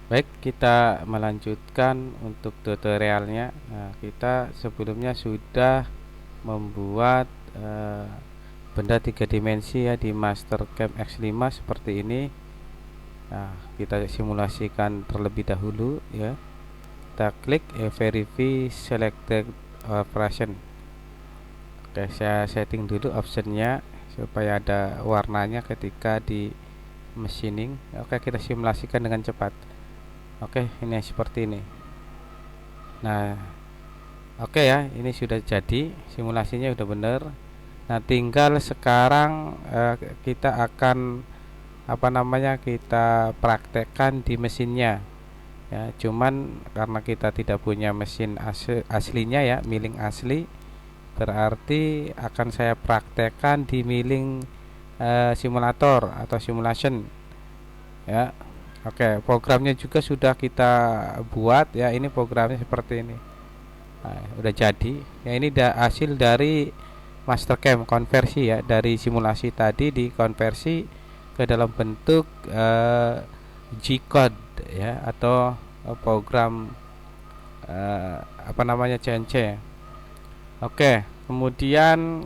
Baik, kita melanjutkan untuk tutorialnya. Nah, kita sebelumnya sudah membuat benda tiga dimensi ya di Mastercam X5 seperti ini. Nah, kita simulasikan terlebih dahulu ya. Kita klik verify selected operation. Oke, saya setting dulu optionnya supaya ada warnanya ketika di machining. Oke, kita simulasikan dengan cepat. Oke, ini seperti ini. Nah, oke ya, ini sudah jadi, simulasinya udah bener. Nah, tinggal sekarang kita akan kita praktekkan di mesinnya. Ya, cuman karena kita tidak punya mesin aslinya ya, milling asli, berarti akan saya praktekkan di milling simulator atau simulation. Ya, oke, programnya juga sudah kita buat ya. Ini programnya seperti ini. Nah, udah jadi. Ya, ini hasil dari Mastercam konversi ya, dari simulasi tadi dikonversi ke dalam bentuk G-code ya, atau program CNC. Oke, kemudian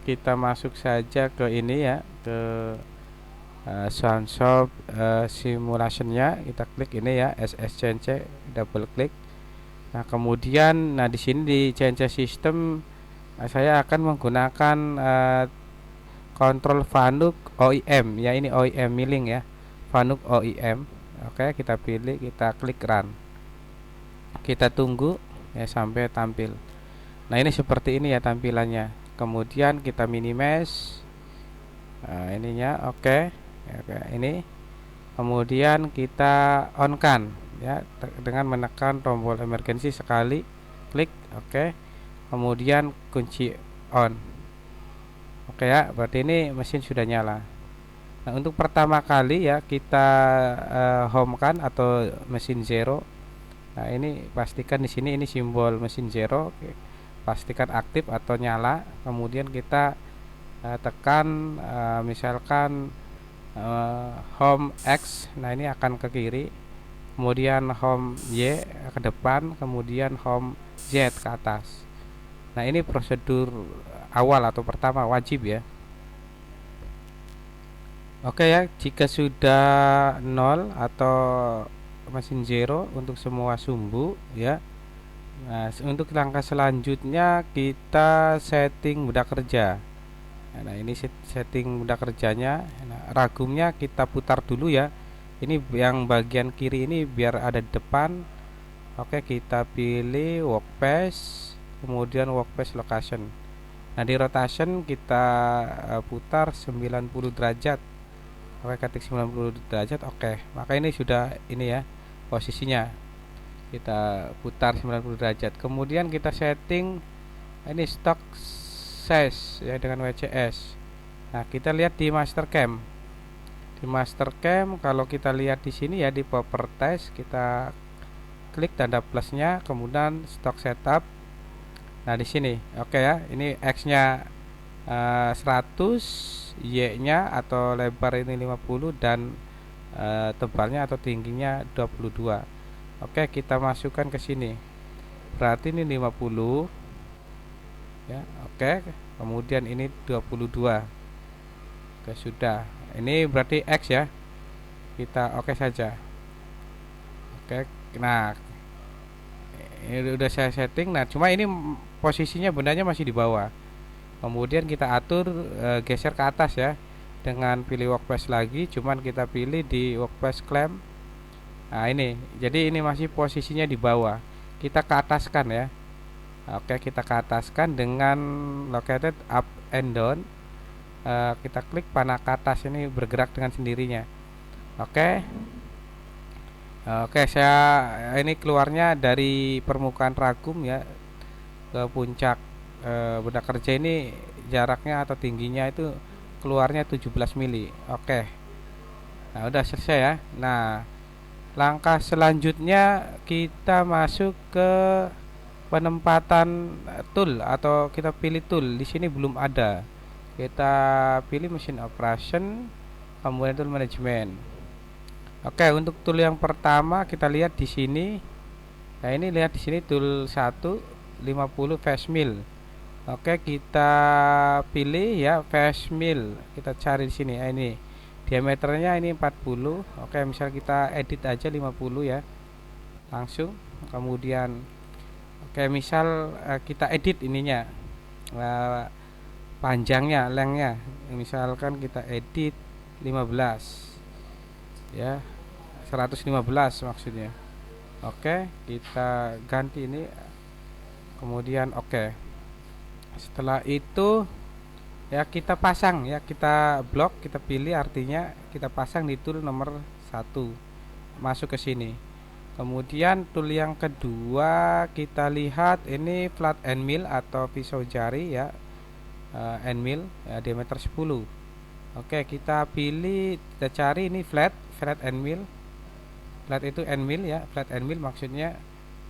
kita masuk saja ke ini ya, ke Soundshop simulationnya. Kita klik ini ya, SSCNC, double klik. Nah, kemudian di sini di CNC system saya akan menggunakan kontrol Fanuc OEM ya, ini OEM milling ya, Fanuc OEM. Oke, kita pilih, kita klik run. Kita tunggu ya sampai tampil. Nah, ini seperti ini ya tampilannya. Kemudian kita minimize ininya, oke. Oke, ini. Kemudian kita on kan ya dengan menekan tombol emergency sekali, klik oke. Kemudian kunci on. Oke ya, berarti ini mesin sudah nyala. Nah, untuk pertama kali ya kita home kan atau mesin zero. Nah, ini pastikan di sini ini simbol mesin zero. Oke. Pastikan aktif atau nyala. Kemudian kita tekan misalkan home X. Nah, ini akan ke kiri. Kemudian home Y ke depan, kemudian home Z ke atas. Nah, ini prosedur awal atau pertama wajib ya. Oke ya, jika sudah nol atau mesin zero untuk semua sumbu ya. Nah, untuk langkah selanjutnya kita setting benda kerja. Nah, ini setting benda kerjanya. Nah, ragumnya kita putar dulu ya. Ini yang bagian kiri ini biar ada di depan. Oke, kita pilih workpiece, kemudian workpiece location. Nah, di rotation kita putar 90 derajat. Oke, ketik 90 derajat. Oke, maka ini sudah ini ya posisinya. Kita putar 90 derajat. Kemudian kita setting ini stock size ya dengan WCS. Nah, kita lihat di Mastercam. Di Mastercam kalau kita lihat di sini ya, di properties kita klik tanda plusnya, kemudian stock setup. Nah, di sini oke ya, ini X-nya 100, Y-nya atau lebar ini 50, dan tebalnya atau tingginya 22. Oke, kita masukkan ke sini. Berarti ini 50 ya. Oke, kemudian ini 22. Oke, sudah. Ini berarti X ya. Kita oke saja. Oke. Nah, ini udah saya setting. Nah, cuma ini posisinya bendanya masih di bawah. Kemudian kita atur geser ke atas ya, dengan pilih workpiece lagi. Cuman kita pilih di workpiece clamp. Nah, ini jadi ini masih posisinya di bawah. Kita ke ataskan ya. Oke, kita ke ataskan dengan located up and down. Kita klik panah ke atas, ini bergerak dengan sendirinya. Oke. Oke, saya ini keluarnya dari permukaan ragum ya ke puncak benda kerja. Ini jaraknya atau tingginya itu keluarnya 17 mili. Oke. Nah, udah selesai ya. Nah, langkah selanjutnya kita masuk ke penempatan tool atau kita pilih tool. Di sini belum ada. Kita pilih mesin operation, kemudian tool management. Oke, untuk tool yang pertama kita lihat di sini. Nah, ini lihat di sini tool 1 50 face mill. Oke, kita pilih ya face mill. Kita cari di sini. Ini diameternya ini 40. Oke, misal kita edit aja 50 ya. Langsung. Kemudian oke, misal kita edit ininya. Panjangnya, lengthnya. Misalkan kita edit 15. Ya. 115 maksudnya. Oke, kita ganti ini. Kemudian oke. Setelah itu ya kita pasang ya, kita blok, kita pilih, artinya kita pasang di tool nomor 1. Masuk ke sini. Kemudian tool yang kedua kita lihat ini flat end mill atau pisau jari ya. End mill ya, diameter 10. Oke, kita pilih, kita cari ini flat end mill. Flat itu end mill ya, flat end mill maksudnya.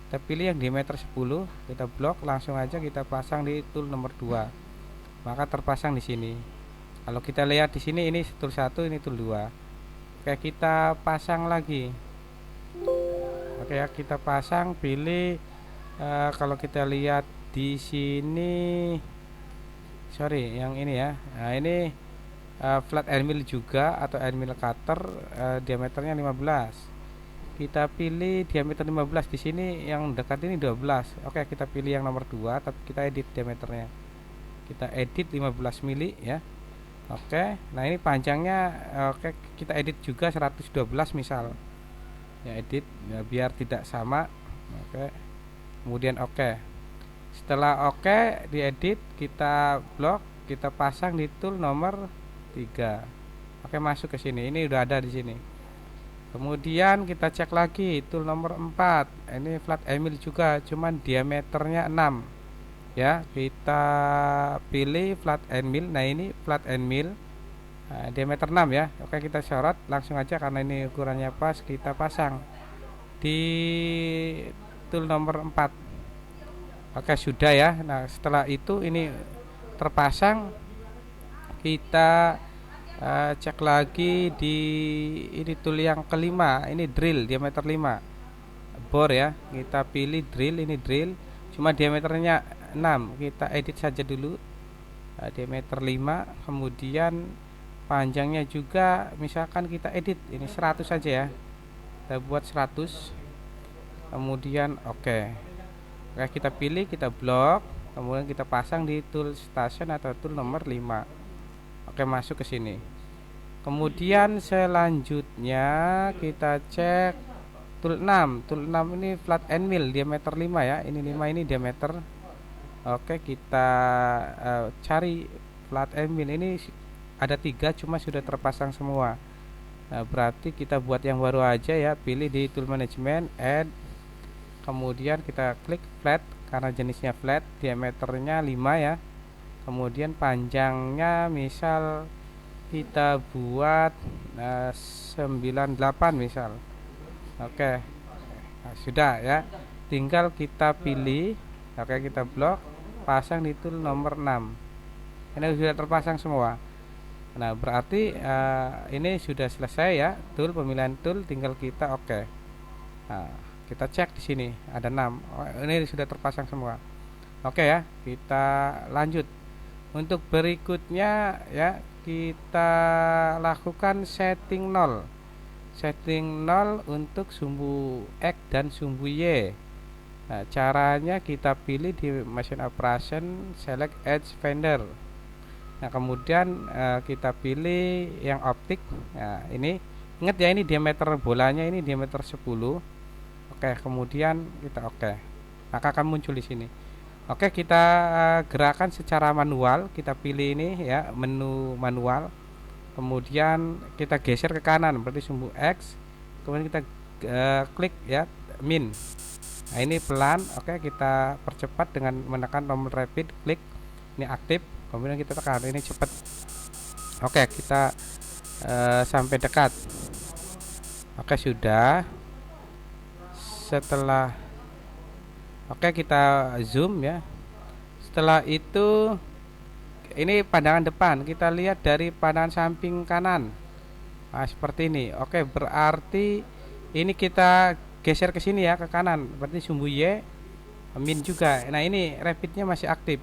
Kita pilih yang diameter 10, kita blok, langsung aja kita pasang di tool nomor 2. Maka terpasang di sini. Kalau kita lihat di sini ini tool 1, ini tool 2. Oke, kita pasang lagi. Oke ya, kita pasang, pilih kalau kita lihat di sini, sorry, yang ini ya. Nah, ini flat end mill juga atau end mill cutter, diameternya 15. Kita pilih diameter 15, di sini yang dekat ini 12. Oke, kita pilih yang nomor 2, tapi kita edit diameternya. Kita edit 15 mili ya. Oke, nah ini panjangnya oke, kita edit juga 112 misal. Ya, edit ya, biar tidak sama. Oke. Kemudian oke. Setelah oke, diedit, kita blok, kita pasang di tool nomor 3. Oke, masuk ke sini. Ini udah ada di sini. Kemudian kita cek lagi tool nomor 4. Ini flat end mill juga, cuman diameternya 6. Ya, kita pilih flat end mill. Nah, ini flat end mill, diameter 6 ya. Oke, kita sorot langsung aja karena ini ukurannya pas, kita pasang di tool nomor 4. Oke, sudah ya. Nah, setelah itu ini terpasang, kita cek lagi di ini tool yang kelima, ini drill diameter 5 bor ya, kita pilih drill, ini drill cuma diameternya 6, kita edit saja dulu. Diameter 5, kemudian panjangnya juga misalkan kita edit ini 100 saja ya, kita buat 100. Kemudian oke, kita pilih, kita blok, kemudian kita pasang di tool station atau tool nomor 5. Oke, masuk ke sini. Kemudian selanjutnya kita cek tool 6. Tool 6 ini flat end mill diameter 5 ya. Ini 5, ini diameter. Oke, kita cari flat end mill. Ini ada 3 cuma sudah terpasang semua. Nah, berarti kita buat yang baru aja ya. Pilih di tool management, add. Kemudian kita klik flat karena jenisnya flat, diameternya 5 ya. Kemudian panjangnya misal kita buat 98 misal. Oke. Nah, sudah ya, tinggal kita pilih. Oke, kita blok, pasang di tool nomor 6. Ini sudah terpasang semua. Nah, berarti ini sudah selesai ya, tool, pemilihan tool, tinggal kita oke. Nah, kita cek di sini ada 6. Ini sudah terpasang semua. Oke ya, kita lanjut. Untuk berikutnya ya, kita lakukan setting 0. Setting 0 untuk sumbu X dan sumbu Y. Nah, caranya kita pilih di machine operation, select edge vendor. Nah, kemudian kita pilih yang optik. Nah, ini ingat ya, ini diameter bolanya ini diameter 10. Oke, kemudian kita oke. Maka akan muncul di sini. Oke, kita gerakan secara manual. Kita pilih ini ya, menu manual. Kemudian kita geser ke kanan berarti sumbu X. Kemudian kita klik ya, min. Nah, ini pelan. Oke, kita percepat dengan menekan tombol rapid, klik. Ini aktif. Kemudian kita tekan, ini cepat. Oke, kita sampai dekat. Oke, sudah. Setelah oke, kita zoom ya. Setelah itu ini pandangan depan, kita lihat dari pandangan samping kanan. Nah, seperti ini. Oke, berarti ini kita geser ke sini ya, ke kanan. Berarti sumbu Y min juga. Nah, ini rapidnya masih aktif.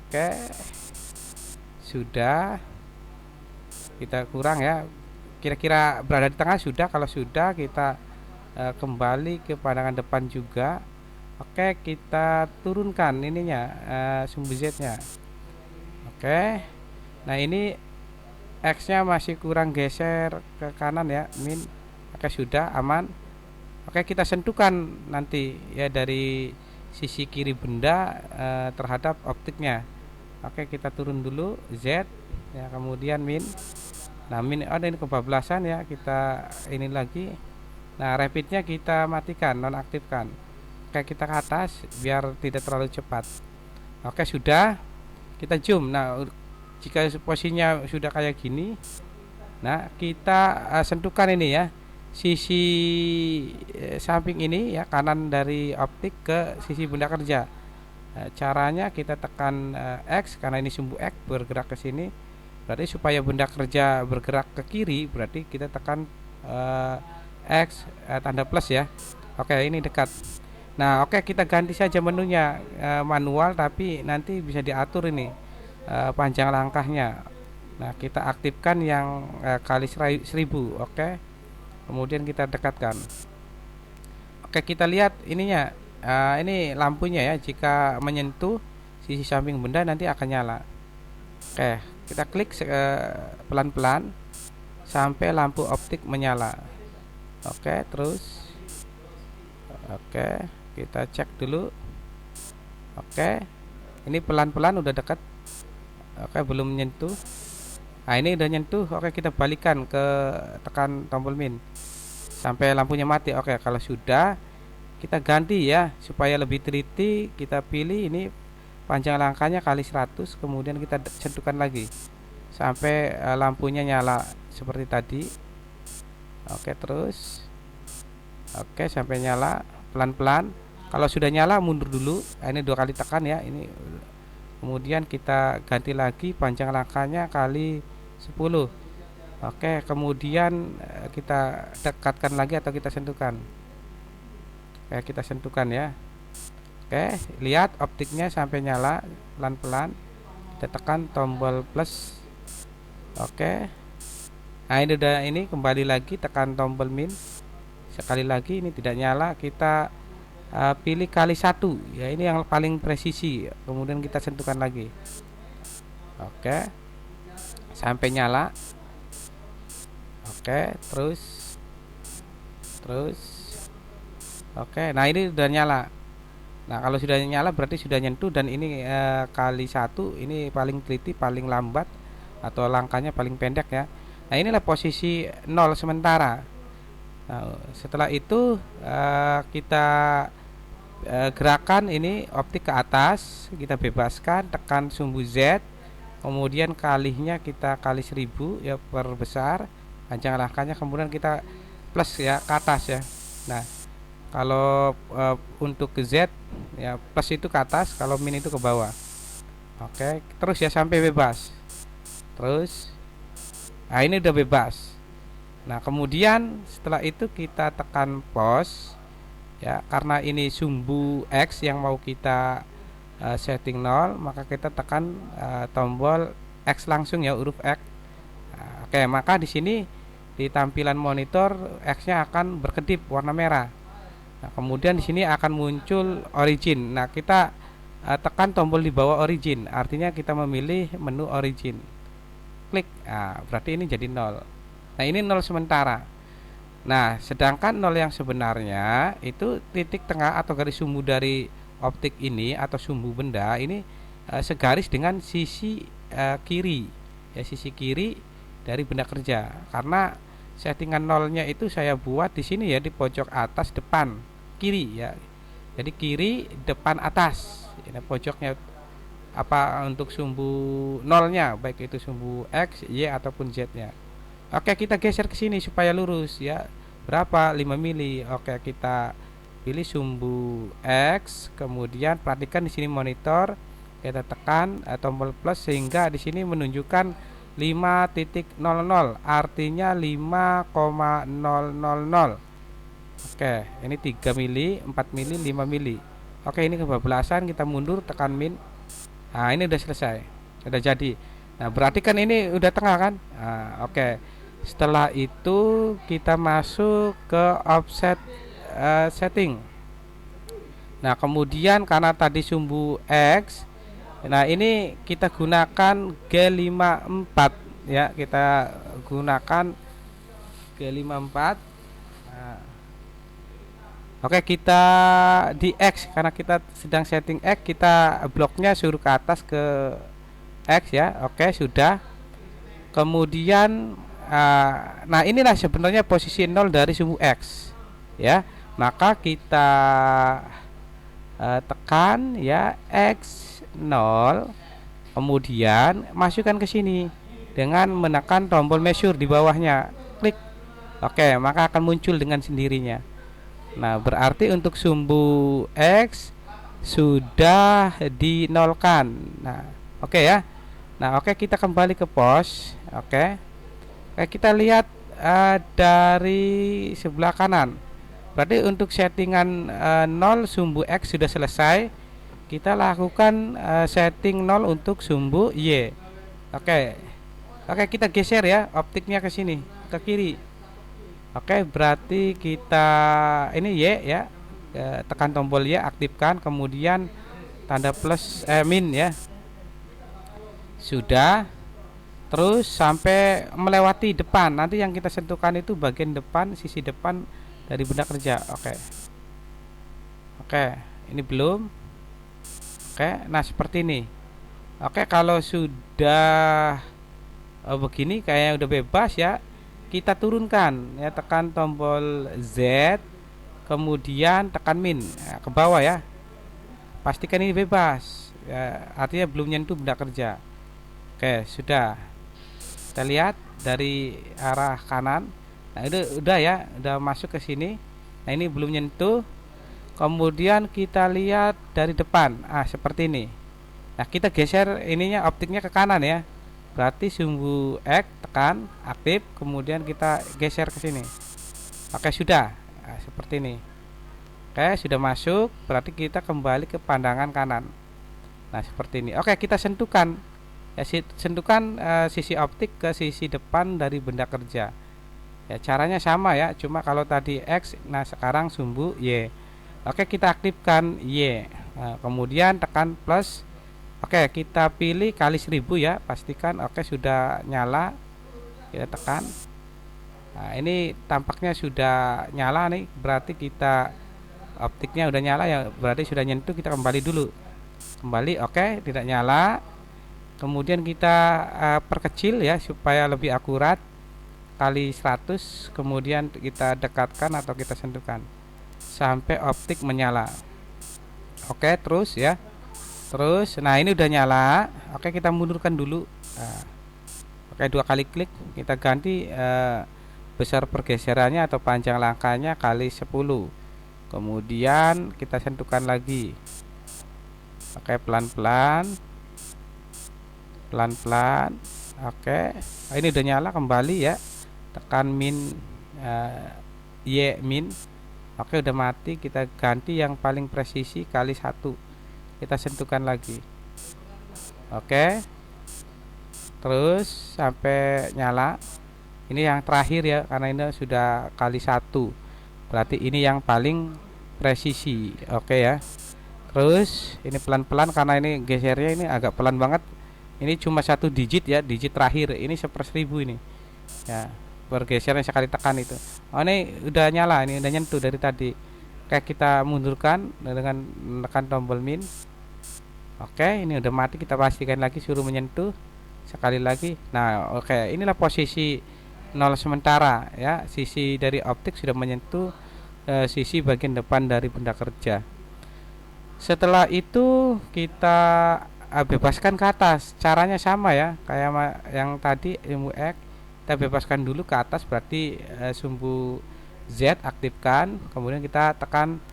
Oke, sudah. Kita kurang ya. Kira-kira berada di tengah sudah. Kalau sudah, kita kembali ke pandangan depan juga. Oke, kita turunkan ininya, sumbu Z-nya. Oke. Nah, ini X-nya masih kurang geser ke kanan ya, min. Oke, sudah aman. Oke, kita sentuhkan nanti ya dari sisi kiri benda terhadap optiknya. Oke, kita turun dulu Z ya, kemudian min. Nah, min ada ini kebablasan ya, kita ini lagi. Nah, rapidnya kita matikan, nonaktifkan. Oke, kita ke atas biar tidak terlalu cepat. Oke, sudah. Kita zoom. Nah, jika posisinya sudah kayak gini, nah kita sentuhkan ini ya, sisi samping ini ya, kanan dari optik ke sisi benda kerja. Caranya kita tekan X karena ini sumbu X bergerak ke sini. Berarti supaya benda kerja bergerak ke kiri, berarti kita tekan X tanda plus ya. Oke, ini dekat. Nah, oke, kita ganti saja menunya manual, tapi nanti bisa diatur ini panjang langkahnya. Nah, kita aktifkan yang kali 1000. Oke, kemudian kita dekatkan. Oke, kita lihat ininya. Ini lampunya ya, jika menyentuh sisi samping benda nanti akan nyala. Oke, kita klik pelan-pelan sampai lampu optik menyala. Oke, terus oke, kita cek dulu. Oke, ini pelan-pelan udah dekat. Oke, belum menyentuh. Nah, ini udah nyentuh. Oke, kita balikan ke tekan tombol min sampai lampunya mati. Oke, kalau sudah, kita ganti ya supaya lebih teliti. Kita pilih ini panjang langkahnya kali 100, kemudian kita sentuhkan lagi sampai lampunya nyala seperti tadi. Oke, terus oke, sampai nyala pelan-pelan. Kalau sudah nyala mundur dulu. Nah, ini 2 kali tekan ya, ini. Kemudian kita ganti lagi panjang langkahnya kali 10. Oke, kemudian kita dekatkan lagi atau kita sentuhkan. Oke, kita sentuhkan ya. Oke, lihat optiknya sampai nyala pelan-pelan. Kita tekan tombol plus. Oke. Nah, ini udah, ini kembali lagi tekan tombol min. Sekali lagi ini tidak nyala, kita pilih kali 1 ya, ini yang paling presisi. Kemudian kita sentuhkan lagi. Oke, sampai nyala. Oke, terus oke, nah ini udah nyala. Nah, kalau sudah nyala berarti sudah nyentuh, dan ini kali 1 ini paling teliti, paling lambat atau langkahnya paling pendek ya. Nah, inilah posisi 0 sementara. Nah, setelah itu kita gerakan ini optik ke atas, kita bebaskan, tekan sumbu Z, kemudian kalinya kita kali 1000 ya, perbesar panjang langkahnya, kemudian kita plus ya ke atas ya. Nah, kalau untuk ke Z ya, plus itu ke atas, kalau min itu ke bawah. Oke, terus ya sampai bebas. Terus nah, ini udah bebas. Nah, kemudian setelah itu kita tekan pause ya, karena ini sumbu X yang mau kita setting 0, maka kita tekan tombol X langsung ya, huruf X. Nah, oke, maka di sini di tampilan monitor X-nya akan berkedip warna merah. Nah, kemudian di sini akan muncul origin. Nah, kita tekan tombol di bawah origin, artinya kita memilih menu origin. Klik. Nah, berarti ini jadi 0. Nah, ini 0 sementara. Nah, sedangkan 0 yang sebenarnya itu titik tengah atau garis sumbu dari optik ini atau sumbu benda ini segaris dengan sisi kiri ya, sisi kiri dari benda kerja. Karena settingan 0-nya itu saya buat di sini ya, di pojok atas depan kiri ya. Jadi kiri depan atas. Ini pojoknya apa untuk sumbu 0-nya, baik itu sumbu X, Y ataupun Z-nya. Oke, kita geser ke sini supaya lurus ya. Berapa? 5 mili. Oke, kita pilih sumbu X, kemudian perhatikan di sini monitor, kita tekan tombol plus sehingga di sini menunjukkan 5.00 artinya 5,000. Oke, ini 3 mili, 4 mili, 5 mili. Oke, ini kebablasan, kita mundur tekan min. Nah, ini udah selesai. Udah jadi. Nah, berarti kan ini udah tengah kan? Nah, oke. Setelah itu kita masuk ke offset setting. Nah, kemudian karena tadi sumbu X, nah ini kita gunakan G54 ya, kita gunakan G54. Nah, oke, kita di X karena kita sedang setting X, kita bloknya suruh ke atas ke X ya. Oke, sudah. Kemudian nah inilah sebenarnya posisi 0 dari sumbu X ya. Maka kita tekan ya X0, kemudian masukkan ke sini dengan menekan tombol measure di bawahnya, klik. Oke, maka akan muncul dengan sendirinya. Nah, berarti untuk sumbu X sudah dinolkan. Nah, oke ya. Nah, oke, kita kembali ke pos. Oke. Kita lihat dari sebelah kanan. Berarti untuk settingan 0 sumbu X sudah selesai. Kita lakukan setting 0 untuk sumbu Y. Oke. Oke, kita geser ya optiknya ke sini, ke kiri. Oke, berarti kita ini Y ya. Tekan tombol Y, aktifkan, kemudian tanda plus min ya. Sudah. Terus sampai melewati depan. Nanti yang kita sentuhkan itu bagian depan, sisi depan dari benda kerja. Oke. Oke, ini belum. Oke, nah seperti ini. Oke, kalau sudah begini kayaknya udah bebas ya. Kita turunkan ya, tekan tombol Z, kemudian tekan min ya, ke bawah ya. Pastikan ini bebas ya, artinya belum nyentuh benda kerja. Oke, sudah. Kita lihat dari arah kanan. Nah, itu udah ya, udah masuk ke sini. Nah, ini belum nyentuh. Kemudian kita lihat dari depan. Seperti ini. Nah, kita geser ininya optiknya ke kanan ya. Berarti sumbu X tekan, aktif, kemudian kita geser ke sini. Oke, sudah. Nah, seperti ini. Oke, sudah masuk. Berarti kita kembali ke pandangan kanan. Nah, seperti ini. Oke, kita sentuhkan. Ya, sentuhkan sisi optik ke sisi depan dari benda kerja. Ya, caranya sama ya, cuma kalau tadi X, nah sekarang sumbu Y. Oke, kita aktifkan Y. Nah, kemudian tekan plus. Oke, kita pilih kali 1000 ya, pastikan. Oke, sudah nyala. Kita tekan. Nah, ini tampaknya sudah nyala nih, berarti kita optiknya udah nyala ya, berarti sudah nyentuh. Kita kembali dulu. Kembali, oke, tidak nyala. Kemudian kita perkecil ya supaya lebih akurat, kali 100, kemudian kita dekatkan atau kita sentuhkan sampai optik menyala. Oke, terus ya. Terus, nah ini udah nyala. Oke, kita mundurkan dulu. Oke, 2 kali klik, kita ganti besar pergeserannya atau panjang langkahnya kali 10. Kemudian kita sentuhkan lagi. Oke, pelan-pelan. Pelan-pelan. Oke, ini udah nyala, kembali ya, tekan min Y min. Oke, udah mati, kita ganti yang paling presisi kali 1, kita sentuhkan lagi. Oke, terus sampai nyala. Ini yang terakhir ya, karena ini sudah kali 1, berarti ini yang paling presisi. Oke ya, terus ini pelan-pelan karena ini gesernya ini agak pelan banget. Ini cuma 1 digit ya, digit terakhir ini 1/1000 ini ya, bergesernya sekali tekan itu. Ini udah nyala, ini udah nyentuh dari tadi. Kayak kita mundurkan dengan menekan tombol min. Oke, ini udah mati, kita pastikan lagi, suruh menyentuh sekali lagi. Nah, oke, inilah posisi 0 sementara ya, sisi dari optik sudah menyentuh sisi bagian depan dari benda kerja. Setelah itu kita bebaskan ke atas. Caranya sama ya, kayak yang tadi sumbu X. Kita bebaskan dulu ke atas, berarti sumbu Z aktifkan, kemudian kita tekan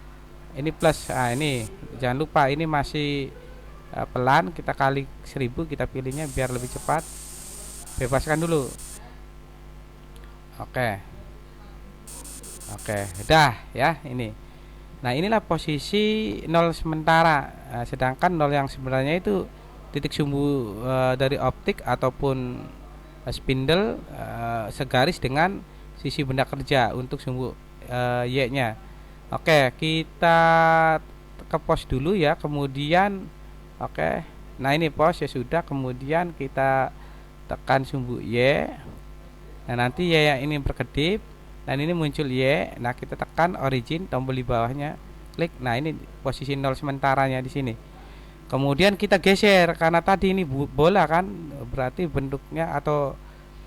ini plus. Ini jangan lupa ini masih pelan, kita kali 1000, kita pilihnya biar lebih cepat. bebaskan dulu. Oke. Oke, udah ya ini. Nah, inilah posisi nol sementara. Sedangkan nol yang sebenarnya itu titik sumbu dari optik ataupun spindle segaris dengan sisi benda kerja untuk sumbu Y-nya. Oke, kita ke pos dulu ya. Kemudian oke. Nah, ini pos ya sudah. Kemudian kita tekan sumbu Y. Nah, nanti Y yang ini berkedip dan ini muncul Y. Nah, kita tekan origin, tombol di bawahnya, klik. Nah, ini posisi nol sementaranya di sini. Kemudian kita geser karena tadi ini bola kan, berarti bentuknya atau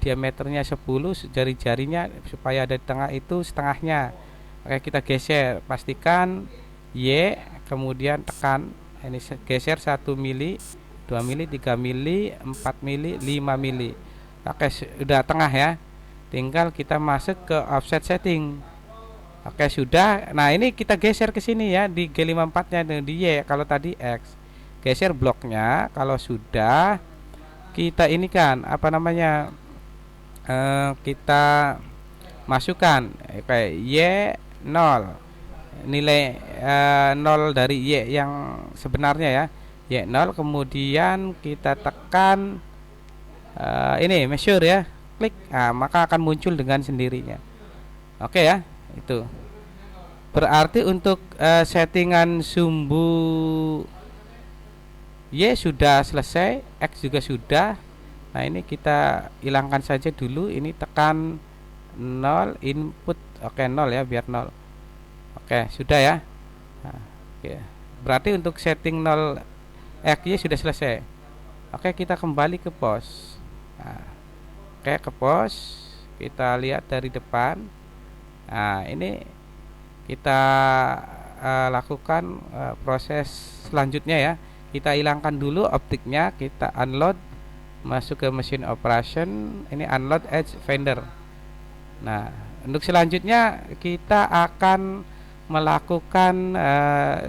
diameternya 10, jari-jarinya supaya ada di tengah itu setengahnya. Oke, kita geser, pastikan Y, kemudian tekan ini geser 1 mili, 2 mili, 3 mili, 4 mili, 5 mili. Oke, sudah tengah ya. Tinggal kita masuk ke offset setting. Oke, sudah. Nah, ini kita geser ke sini ya di G54-nya di Y, kalau tadi X. Geser bloknya. Kalau sudah, kita ini kan apa namanya? Kita masukkan kayak Y 0. Nilai 0 dari Y yang sebenarnya ya. Y 0, kemudian kita tekan ini measure ya. Klik, nah, maka akan muncul dengan sendirinya. Oke ya, itu berarti untuk settingan sumbu Y sudah selesai, X juga sudah. Nah, ini kita hilangkan saja dulu, ini tekan 0 input. Oke, 0 ya, biar 0. Oke, sudah ya. Nah, oke. Berarti untuk setting 0 XY sudah selesai. Oke, kita kembali ke pos. Nah, oke, ke pos, kita lihat dari depan. Nah, ini kita lakukan proses selanjutnya ya. Kita hilangkan dulu optiknya, kita unload, masuk ke mesin operation, ini unload edge finder. Nah, untuk selanjutnya kita akan melakukan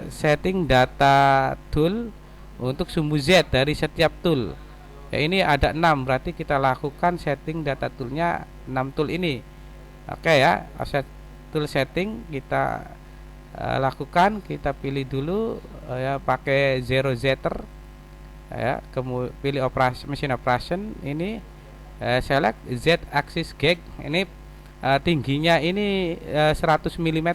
setting data tool untuk sumbu Z dari setiap tool. Ya, ini ada 6, berarti kita lakukan setting data toolnya 6 tool ini. Oke ya, offset tool setting kita lakukan, kita pilih dulu ya pakai zero zetter ya, kemudian pilih operasi mesin operation, ini select Z axis gauge, ini tingginya ini 100 mm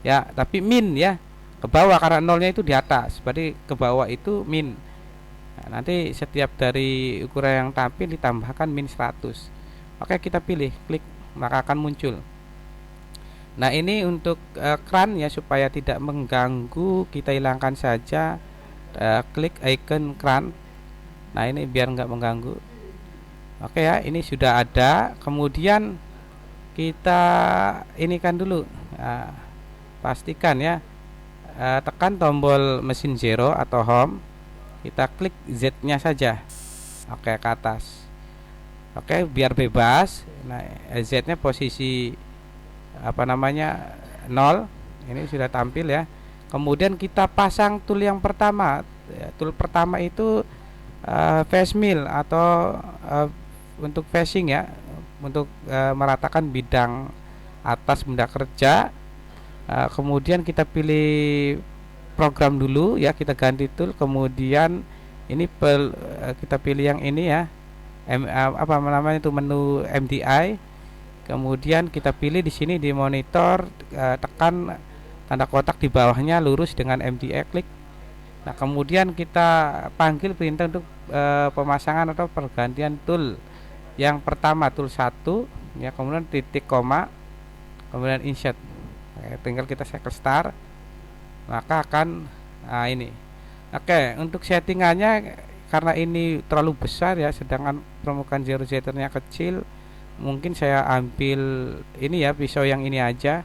ya, tapi min ya, ke bawah karena nolnya itu di atas, berarti ke bawah itu min. Nah, nanti setiap dari ukuran yang tampil ditambahkan min 100. Oke, kita pilih, klik, maka akan muncul. Nah, ini untuk kran ya, supaya tidak mengganggu, kita hilangkan saja, klik icon kran. Nah, ini biar nggak mengganggu. Oke ya, ini sudah ada. Kemudian kita ini kan dulu, pastikan ya, tekan tombol mesin zero atau home, kita klik Z nya saja. Oke, ke atas. Oke, biar bebas. Nah, Z nya posisi apa namanya 0, ini sudah tampil ya. Kemudian kita pasang tool yang pertama. Tool pertama itu face mill atau untuk facing ya, untuk meratakan bidang atas benda kerja. Kemudian kita pilih program dulu ya, kita ganti tool, kemudian ini kita pilih yang ini ya, apa namanya itu, menu MDI. Kemudian kita pilih di sini di monitor, tekan tanda kotak di bawahnya lurus dengan MDI, klik. Nah, kemudian kita panggil perintah untuk pemasangan atau pergantian tool. Yang pertama tool 1 ya, kemudian titik koma, kemudian insert. Tinggal kita cycle start, maka akan ini. Oke, untuk settingannya karena ini terlalu besar ya, sedangkan permukaan zero zetternya kecil, mungkin saya ambil ini ya, pisau yang ini aja.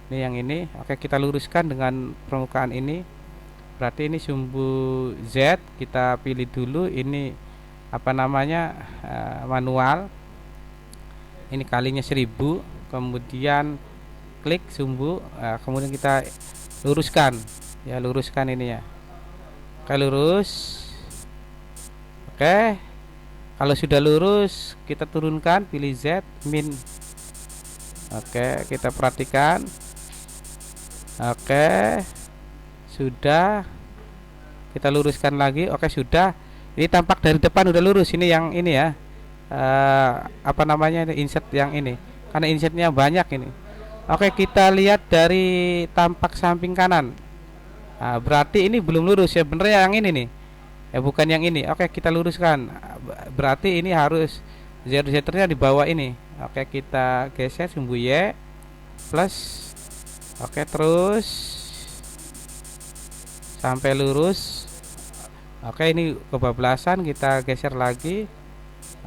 Ini yang ini. Oke, kita luruskan dengan permukaan ini. Berarti ini sumbu Z, kita pilih dulu ini apa namanya, manual. Ini kalinya 1000, kemudian klik sumbu, kemudian kita luruskan ya, luruskan ini ya. Oke, lurus. Oke, Kalau sudah lurus kita turunkan, pilih Z min. Oke, kita perhatikan. Oke, sudah. Kita luruskan lagi. Oke, sudah. Ini tampak dari depan udah lurus. Ini yang ini ya. Apa namanya, insert yang ini, karena insertnya banyak ini. Oke, kita lihat dari tampak samping kanan. Berarti ini belum lurus ya, bener yang ini nih ya, bukan yang ini. Oke, kita luruskan. Berarti ini harus zero zetternya di bawah ini. Oke, kita geser sumbu Y plus. Oke, terus sampai lurus. Oke, ini kebablasan, kita geser lagi.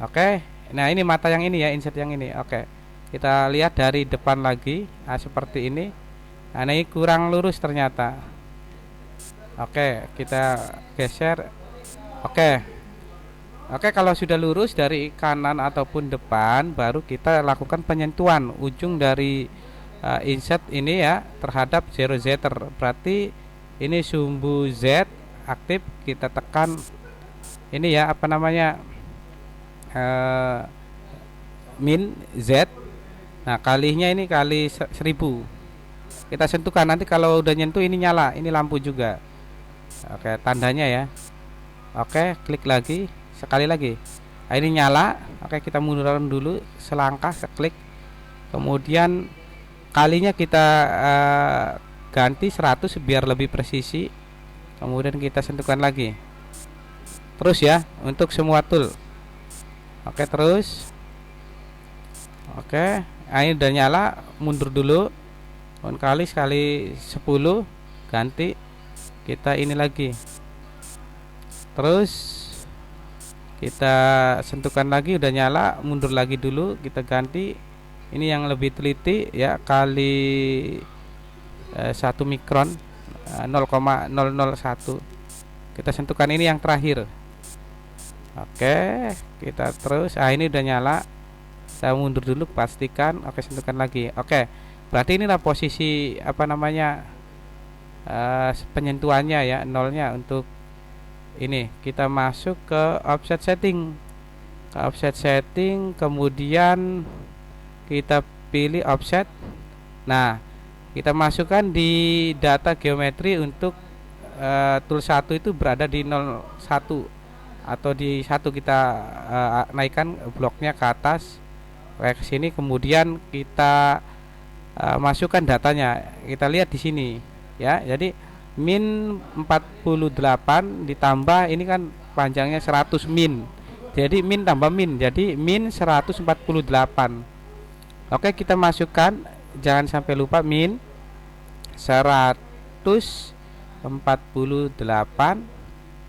Oke, nah ini mata yang ini ya, insert yang ini. Oke, kita lihat dari depan lagi. Seperti ini. Nah, ini kurang lurus ternyata. Oke, kita geser. Oke, kalau sudah lurus dari kanan ataupun depan, baru kita lakukan penyentuhan ujung dari insert ini ya terhadap zero zetter. Berarti ini sumbu Z aktif, kita tekan ini ya, apa namanya, min Z. Nah, kalinya ini kali 1000. Kita sentuhkan, nanti kalau udah nyentuh ini nyala, ini lampu juga. Oke, tandanya ya. Oke, klik lagi sekali lagi. Nah, ini nyala. Oke, kita mundurkan dulu selangkah, seklik. Kemudian kalinya kita ganti 100 biar lebih presisi. Kemudian kita sentuhkan lagi. Terus ya untuk semua tool. Oke, terus. Oke, nah ini udah nyala, mundur dulu. Kali sekali 10 ganti. Kita ini lagi. Terus kita sentuhkan lagi, udah nyala, mundur lagi dulu, kita ganti. Ini yang lebih teliti ya, kali 1 mikron, 0,001. Kita sentuhkan ini yang terakhir. Oke, kita terus. Ini udah nyala. Saya mundur dulu, pastikan. Oke, sentuhkan lagi. Oke, berarti inilah posisi apa namanya, penyentuhannya ya, nolnya. Untuk ini kita masuk ke offset setting. Kemudian kita pilih offset. Nah, kita masukkan di data geometri untuk tool 1 itu berada di 01 atau di 1. Kita naikkan bloknya ke atas kayak ke sini, kemudian kita masukkan datanya. Kita lihat di sini ya. Jadi min 48 ditambah ini kan panjangnya 100 min. Jadi min tambah min, jadi min 148. Oke, kita masukkan, jangan sampai lupa, min 148.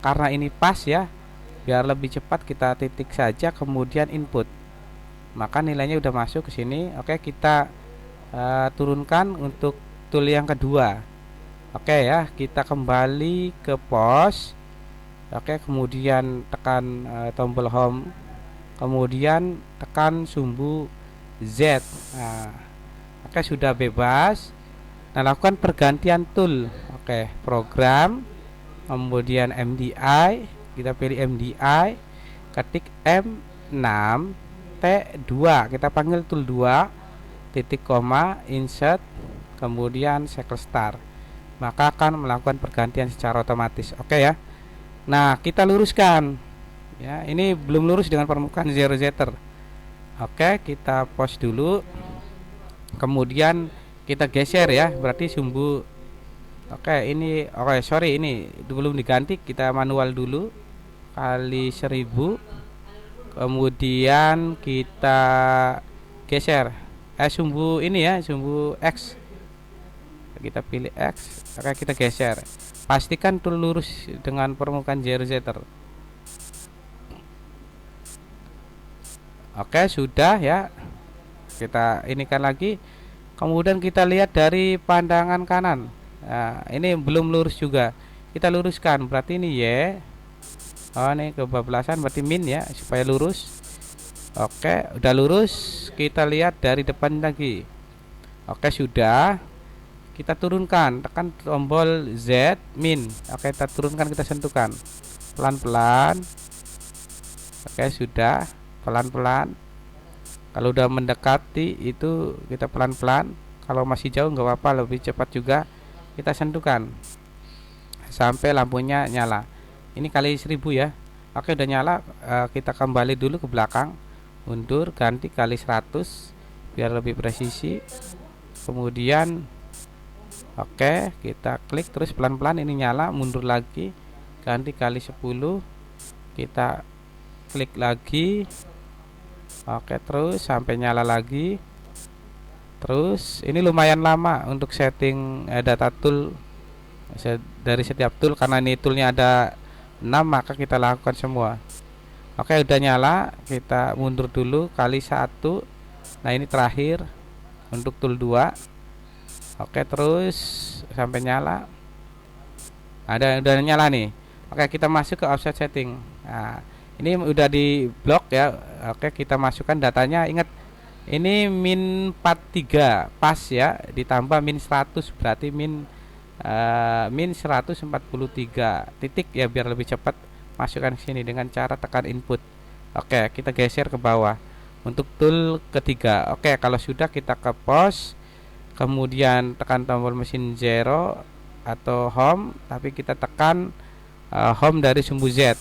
Karena ini pas ya, biar lebih cepat kita titik saja kemudian input. Maka nilainya udah masuk ke sini. Oke, kita turunkan untuk tool yang kedua. Oke ya, kita kembali ke pos. Oke, kemudian tekan tombol home, kemudian tekan sumbu Z. Nah, oke, sudah bebas. Nah, lakukan pergantian tool. Oke, program, kemudian MDI, kita pilih MDI, ketik M6 T2, kita panggil tool 2, titik koma, insert, kemudian cycle start. Maka akan melakukan pergantian secara otomatis. Oke ya. Nah, kita luruskan ya, ini belum lurus dengan permukaan zero zetter. Oke, kita pause dulu, kemudian kita geser ya, berarti sumbu. Oke, ini sorry, ini belum diganti, kita manual dulu, kali 1000. Kemudian kita geser sumbu ini ya, sumbu X. Kita pilih X. Oke, kita geser. Pastikan tool lurus dengan permukaan zero zetter. Oke, sudah ya. Kita inikan lagi. Kemudian kita lihat dari pandangan kanan. Nah, ini belum lurus juga. Kita luruskan. Berarti ini Y. Oh, ini kebablasan, berarti min ya, supaya lurus. Oke, udah lurus. Kita lihat dari depan lagi. Oke, sudah. Kita turunkan, tekan tombol Z min. Oke, kita turunkan, kita sentuhkan pelan-pelan. Oke, sudah. Pelan-pelan. Kalau udah mendekati itu kita pelan-pelan. Kalau masih jauh nggak apa-apa, lebih cepat juga kita sentuhkan sampai lampunya nyala. Ini kali 1000 ya. Oke, udah nyala. Kita kembali dulu ke belakang, mundur, ganti kali 100 biar lebih presisi. Kemudian oke, kita klik terus pelan-pelan, ini nyala, mundur lagi, ganti kali 10, kita klik lagi. Oke, terus sampai nyala lagi. Terus ini lumayan lama untuk setting data tool dari setiap tool, karena ini toolnya ada 6, maka kita lakukan semua. Oke, udah nyala, kita mundur dulu kali 1. Nah, ini terakhir untuk tool 2. Oke, terus sampai nyala. Udah nyala nih. Oke, kita masuk ke offset setting. Nah, ini udah di blok ya. Oke, kita masukkan datanya. Ingat, ini min 43 pas ya, ditambah min 100 berarti min 143 titik ya, biar lebih cepat. Masukkan ke sini dengan cara tekan input. Oke, kita geser ke bawah untuk tool ketiga. Oke, kalau sudah kita ke pause, kemudian tekan tombol mesin zero atau home, tapi kita tekan home dari sumbu Z.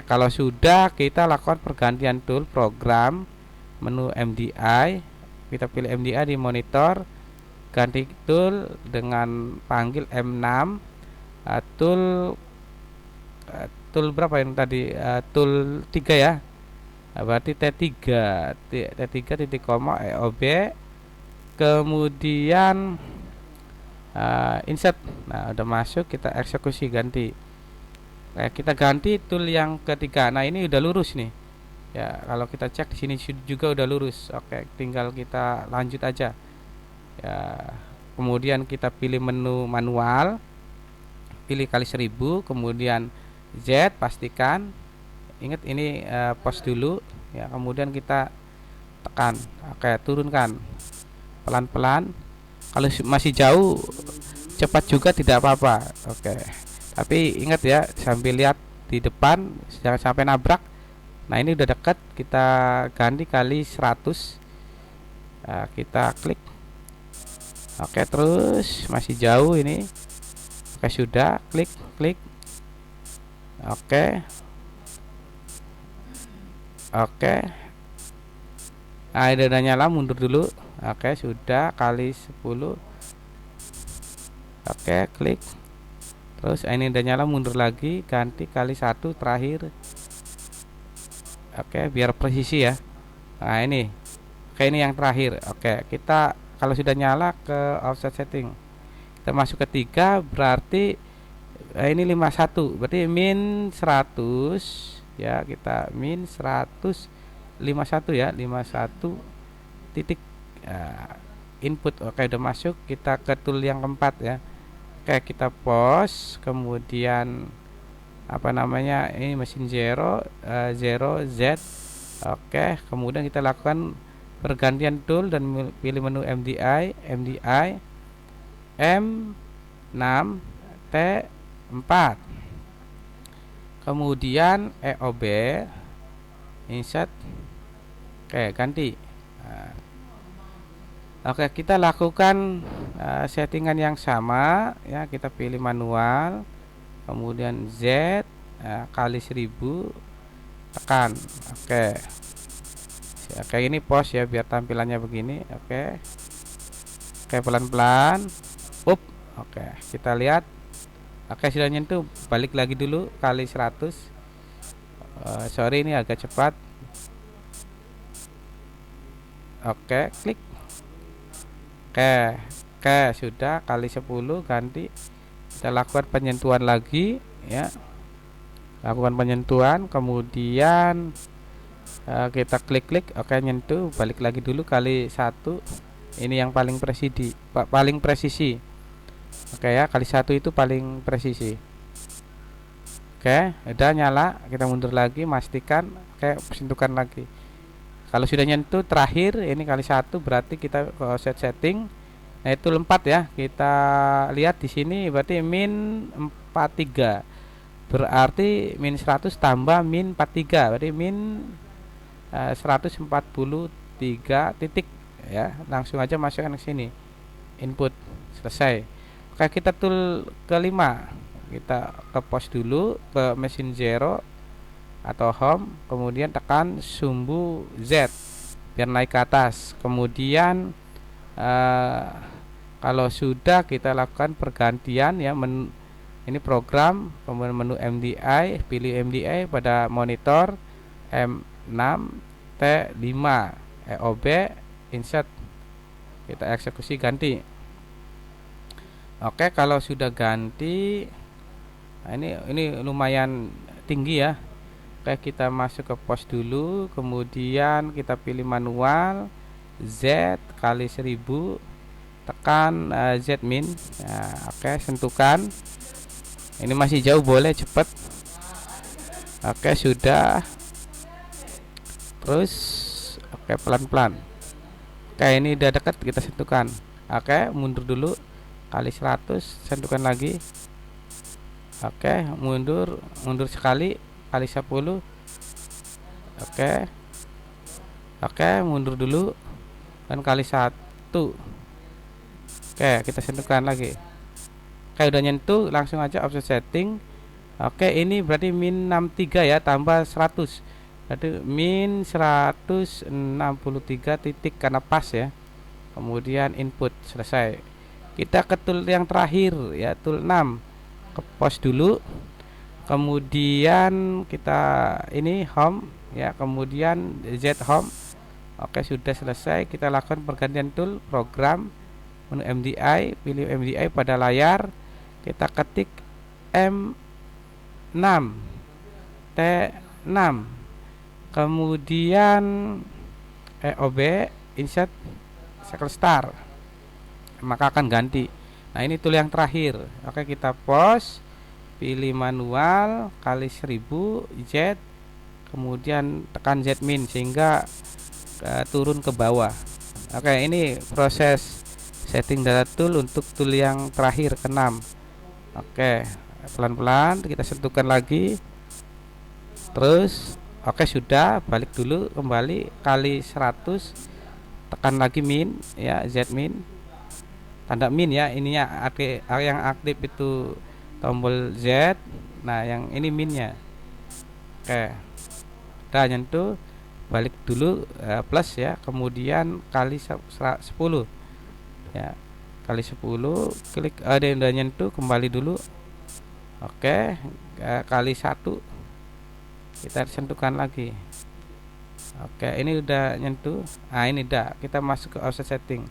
Kalau sudah, kita lakukan pergantian tool program, menu MDI, kita pilih MDI di monitor, ganti tool dengan panggil M6, tool berapa yang tadi, tool 3 ya. Berarti T3 titik koma EOB, kemudian insert. Nah, udah masuk, kita eksekusi ganti. Kita ganti tool yang ketiga. Nah, ini udah lurus nih ya, kalau kita cek di sini juga udah lurus. Oke, tinggal kita lanjut aja ya. Kemudian kita pilih menu manual, pilih kali 1000, kemudian Z, pastikan. Ingat ini pause dulu ya, kemudian kita tekan. Oke, turunkan pelan-pelan. Kalau masih jauh, cepat juga tidak apa-apa. Oke, tapi ingat ya, sambil lihat di depan, jangan sampai nabrak. Nah, ini udah dekat, kita ganti kali 100. Kita klik. Oke, terus masih jauh ini. Oke, sudah, klik. Oke. Nah, ini udah nyala, mundur dulu. Oke, sudah, kali 10. Oke, klik. Terus ini udah nyala, mundur lagi, ganti kali 1 terakhir. Oke, biar presisi ya. Nah, ini. Oke, ini yang terakhir. Oke, kita kalau sudah nyala ke offset setting, kita masuk ke 3, berarti ini 51, berarti min 100 ya. Kita min 151 ya, 51 titik input. Oke, udah masuk, kita ke tool yang keempat ya. Oke, kita pause, kemudian ini mesin zero Z. Oke, kemudian kita lakukan pergantian tool dan pilih menu MDI M6 T4, kemudian EOB, insert. Oke, ganti. Oke, kita lakukan settingan yang sama ya. Kita pilih manual, kemudian Z, kali 1000, tekan. Oke, kayak ini pause ya, biar tampilannya begini. Oke, pelan-pelan. Oke, kita lihat. Oke, sudah nyentuh, balik lagi dulu kali 100. Sorry, ini agak cepat. Oke, klik. Oke, sudah, kali 10, ganti. Kita lakukan penyentuhan lagi ya, lakukan penyentuhan, kemudian kita klik. Oke, nyentuh, balik lagi dulu kali 1. Ini yang paling presisi. Oke ya, kali 1 itu paling presisi. Oke, udah nyala, kita mundur lagi, pastikan. Oke, sentuhkan lagi. Kalau sudah nyentuh terakhir, ini kali 1, berarti kita ke offset setting. Nah, itu 4 ya. Kita lihat di sini berarti min 43. berarti min 100 tambah min 43, berarti min 143 titik ya. Langsung aja masukkan ke sini, input, selesai. Oke, kita tool kelima, kita ke pos dulu ke mesin zero atau home, kemudian tekan sumbu Z biar naik ke atas. Kemudian kalau sudah, kita lakukan pergantian ya, ini program, kemudian menu MDI, pilih MDI pada monitor M6 T5 EOB, insert, kita eksekusi ganti. Oke, kalau sudah ganti, nah ini lumayan tinggi ya. Oke, kita masuk ke pos dulu, kemudian kita pilih manual Z kali 1000, tekan Z min. Nah, oke, sentuhkan. Ini masih jauh, boleh cepet. Oke, sudah. Terus oke, pelan-pelan. Oke, ini udah dekat, kita sentuhkan. Oke, mundur dulu, kali 100, sentuhkan lagi. Oke, mundur sekali, kali 10. Oke, mundur dulu dan kali 1. Oke, kita sentuhkan lagi. Oke, udah nyentuh, langsung aja offset setting. Oke, ini berarti min 63 ya, tambah 100, berarti min 163 titik karena pas ya. Kemudian input, selesai. Kita ke tool yang terakhir ya, tool 6, ke pos dulu, kemudian kita ini home ya, kemudian Z home. Oke, sudah selesai. Kita lakukan pergantian tool, program, menu MDI, pilih MDI pada layar, kita ketik M6 T6, kemudian EOB, insert, cycle star, maka akan ganti. Nah, ini tool yang terakhir. Oke, kita pause, pilih manual kali 1000 Z, kemudian tekan Z min sehingga turun ke bawah. Oke, ini proses setting data tool untuk tool yang terakhir, ke-6. Oke, pelan-pelan kita sentuhkan lagi. Terus oke, sudah, balik dulu, kembali kali 100, tekan lagi min ya, Z min, tanda min ya, ininya yang aktif itu tombol Z. Nah, yang ini minnya. Oke, udah nyentuh, balik dulu, plus ya, kemudian kali 10 ya, kali 10, klik, ada yang udah nyentuh, kembali dulu. Oke, kali 1, kita sentuhkan lagi. Oke, ini udah nyentuh. Nah, ini udah, kita masuk ke offset setting.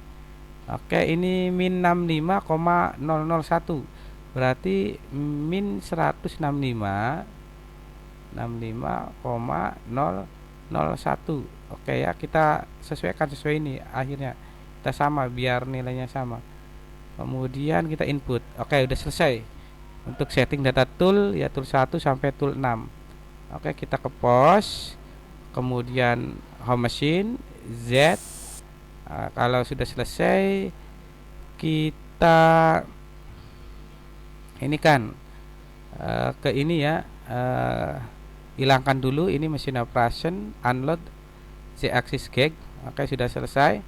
Oke, ini min 65,001, berarti min 165,001. Oke ya, kita sesuaikan sesuai ini, akhirnya kita sama biar nilainya sama. Kemudian kita input. Oke, udah selesai untuk setting data tool ya, tool 1 sampai tool 6. Oke, kita ke pos, kemudian home machine Z. Nah, kalau sudah selesai, kita ini kan ke ini ya, hilangkan dulu ini mesin operation, unload Z-axis gag. Oke, sudah selesai.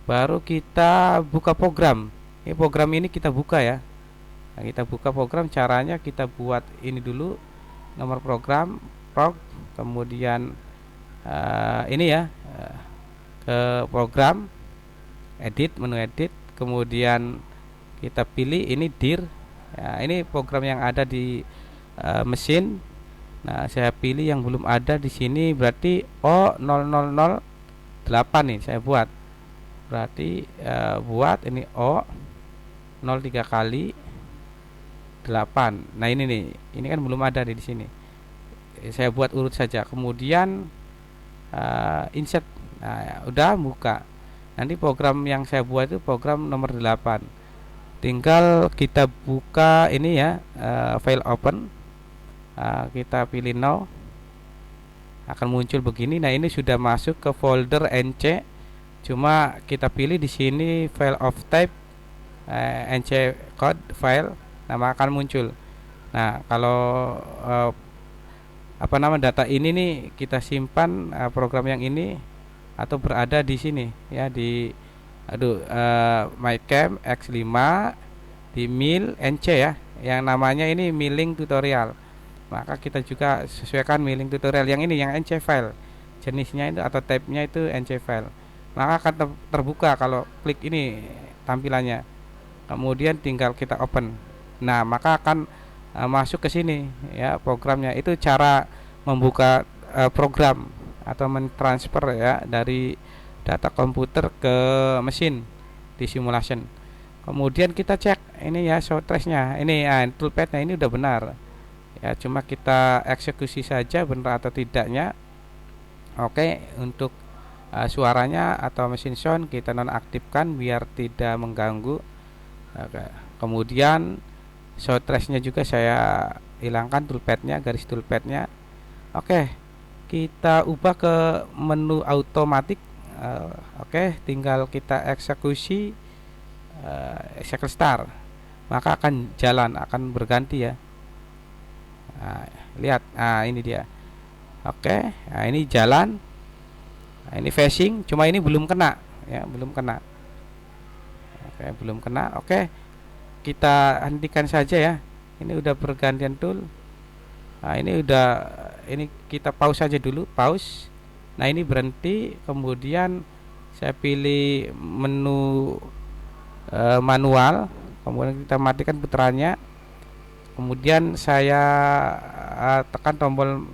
Baru kita buka program. Ini program ini kita buka ya. Nah, kita buka program, caranya kita buat ini dulu, nomor program, kemudian ini ya, ke program, edit, menu edit, kemudian kita pilih ini dir ya, ini program yang ada di mesin. Nah, saya pilih yang belum ada di sini, berarti O0008 nih saya buat, berarti buat ini O 03 kali 8. Nah, ini nih, ini kan belum ada di sini, saya buat urut saja, kemudian insert. Nah, ya, udah buka. Nanti program yang saya buat itu program nomor 8. Tinggal kita buka ini ya, file open. Kita pilih no, akan muncul begini. Nah, ini sudah masuk ke folder NC. Cuma kita pilih di sini file of type NC code file. Nah, akan muncul. Nah, kalau uh, apa nama data ini nih kita simpan, program yang ini atau berada di sini ya, di mycam X5 di mil nc ya, yang namanya ini milling tutorial. Maka kita juga sesuaikan milling tutorial yang ini, yang nc file jenisnya itu atau type-nya itu nc file. Maka akan terbuka kalau klik ini tampilannya, kemudian tinggal kita open. Nah, maka akan masuk ke sini ya programnya. Itu cara membuka program atau mentransfer ya dari data komputer ke mesin di simulation. Kemudian kita cek ini ya show trace-nya. Ini toolpad-nya ini udah benar. Ya, cuma kita eksekusi saja benar atau tidaknya. Oke, untuk suaranya atau mesin sound kita nonaktifkan biar tidak mengganggu. Oke. Kemudian show trace-nya juga saya hilangkan, toolpad-nya, garis toolpad-nya. Oke, kita ubah ke menu automatik. Oke, tinggal kita eksekusi cycle start, maka akan jalan, akan berganti ya. Nah, lihat, ini dia. Oke, nah ini jalan. Nah, ini phasing, cuma ini belum kena ya, belum kena. Oke, belum kena. Oke, kita hentikan saja ya. Ini udah pergantian tool. Nah, ini kita pause saja dulu, pause. Nah, ini berhenti, kemudian saya pilih menu manual, kemudian kita matikan puterannya. Kemudian saya tekan tombol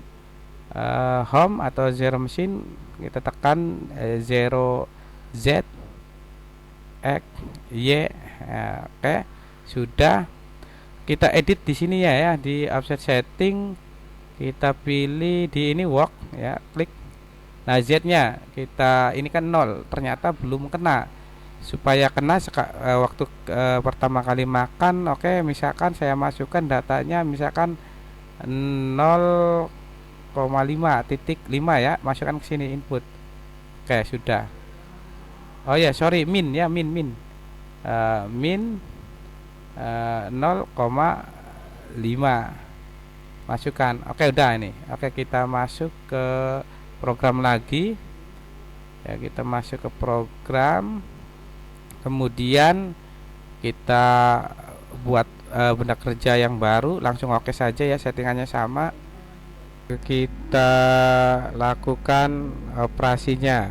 home atau zero machine, kita tekan 0 Z X Y. Oke, sudah. Kita edit di sini ya, di offset setting kita pilih di ini work ya, klik. Nah, Z-nya kita ini kan 0, ternyata belum kena. Supaya kena waktu pertama kali makan, oke, misalkan saya masukkan datanya misalkan 0,5 ya, masukkan ke sini input. Oke, sudah. Oh ya, sorry, min ya, min min 0,5 masukkan. Oke, udah ini. Oke, kita masuk ke program lagi ya, kita masuk ke program, kemudian kita buat benda kerja yang baru, langsung oke saja ya, settingannya sama. Kita lakukan operasinya.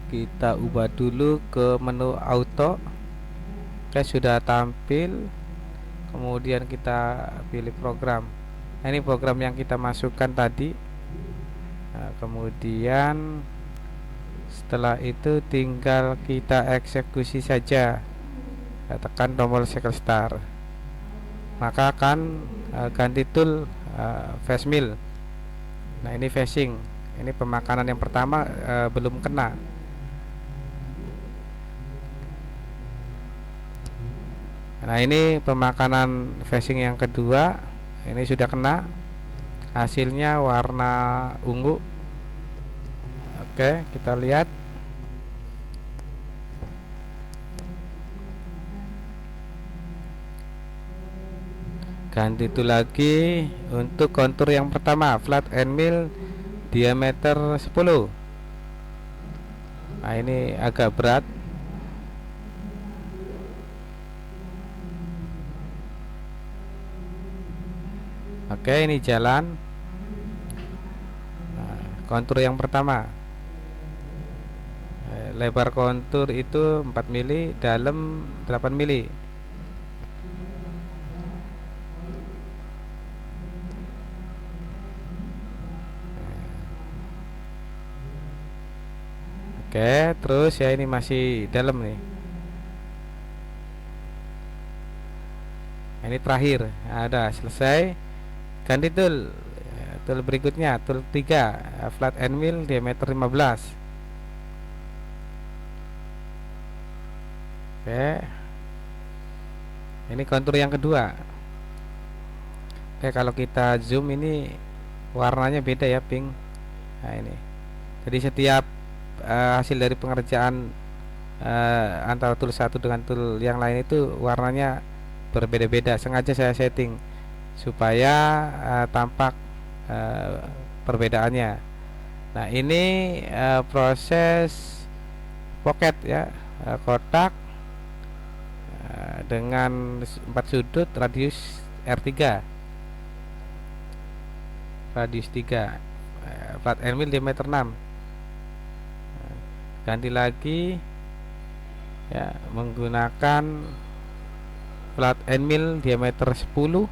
Kita ubah dulu ke menu auto. Oke, sudah tampil. Kemudian kita pilih program. Nah, ini program yang kita masukkan tadi. Nah, kemudian setelah itu tinggal kita eksekusi saja. Tekan tombol cycle start, maka akan ganti tool face mill. Nah, ini phasing. Ini pemakanan yang pertama belum kena. Nah, ini pemakanan phasing yang kedua, ini sudah kena, hasilnya warna ungu. Oke, kita lihat. Ganti itu lagi untuk kontur yang pertama, flat end mill diameter 10. Nah, ini agak berat. Oke, ini jalan. Nah, kontur yang pertama, lebar kontur itu 4 mili, dalam 8 mili. Oke, terus ya ini masih dalam nih. Ini terakhir, ada selesai. Ganti tool. Tool berikutnya, tool 3, flat end mill diameter 15. Oke. Ini kontur yang kedua. Oke, kalau kita zoom ini warnanya beda ya, pink. Nah, ini. Jadi setiap hasil dari pengerjaan antara tool satu dengan tool yang lain itu warnanya berbeda-beda, sengaja saya setting supaya tampak perbedaannya. Nah, ini proses pocket ya, kotak dengan 4 sudut, radius R3, radius 3, flat end mill diameter 6. Ganti lagi ya, menggunakan flat end mill diameter 10,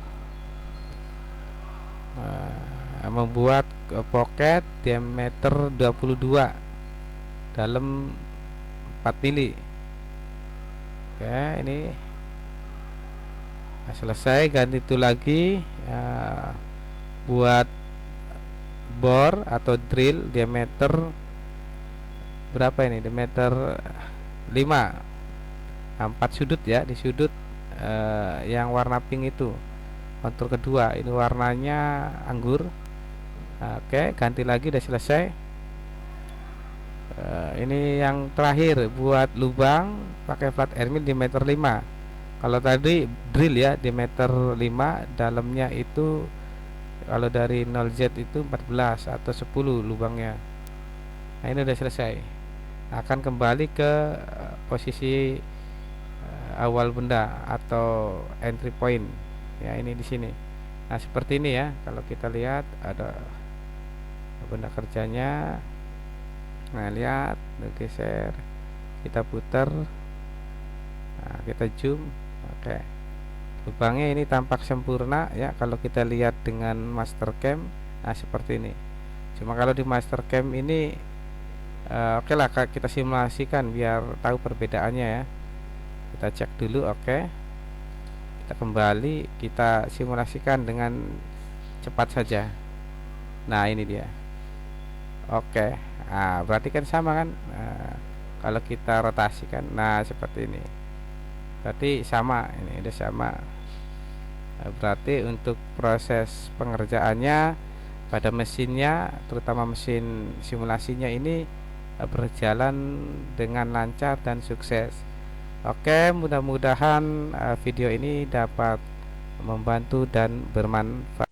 membuat pocket diameter 22 dalam 4 mili. Oke, ini selesai. Ganti itu lagi, buat bor atau drill diameter berapa ini, diameter 5, 4 sudut ya, di sudut yang warna pink itu kontur kedua, ini warnanya anggur. Oke, ganti lagi, udah selesai. Ini yang terakhir, buat lubang pakai flat end mill diameter 5. Kalau tadi drill ya diameter 5, dalamnya itu kalau dari 0Z itu 14 atau 10 lubangnya. Nah, ini udah selesai. Akan kembali ke posisi awal benda atau entry point ya, ini di sini. Nah, seperti ini ya. Kalau kita lihat ada benda kerjanya. Nah, lihat, geser, kita putar, nah, kita zoom. Oke, lubangnya ini tampak sempurna ya kalau kita lihat dengan master cam. Nah, seperti ini. Cuma kalau di master cam ini oke lah, kita simulasikan biar tahu perbedaannya ya. Kita cek dulu. Oke, kita kembali, kita simulasikan dengan cepat saja. Nah, ini dia. Oke, nah, berarti kan sama kan. Kalau kita rotasikan, nah seperti ini, berarti sama, ini udah sama. Berarti untuk proses pengerjaannya pada mesinnya, terutama mesin simulasinya ini berjalan dengan lancar dan sukses. Oke, mudah-mudahan video ini dapat membantu dan bermanfaat.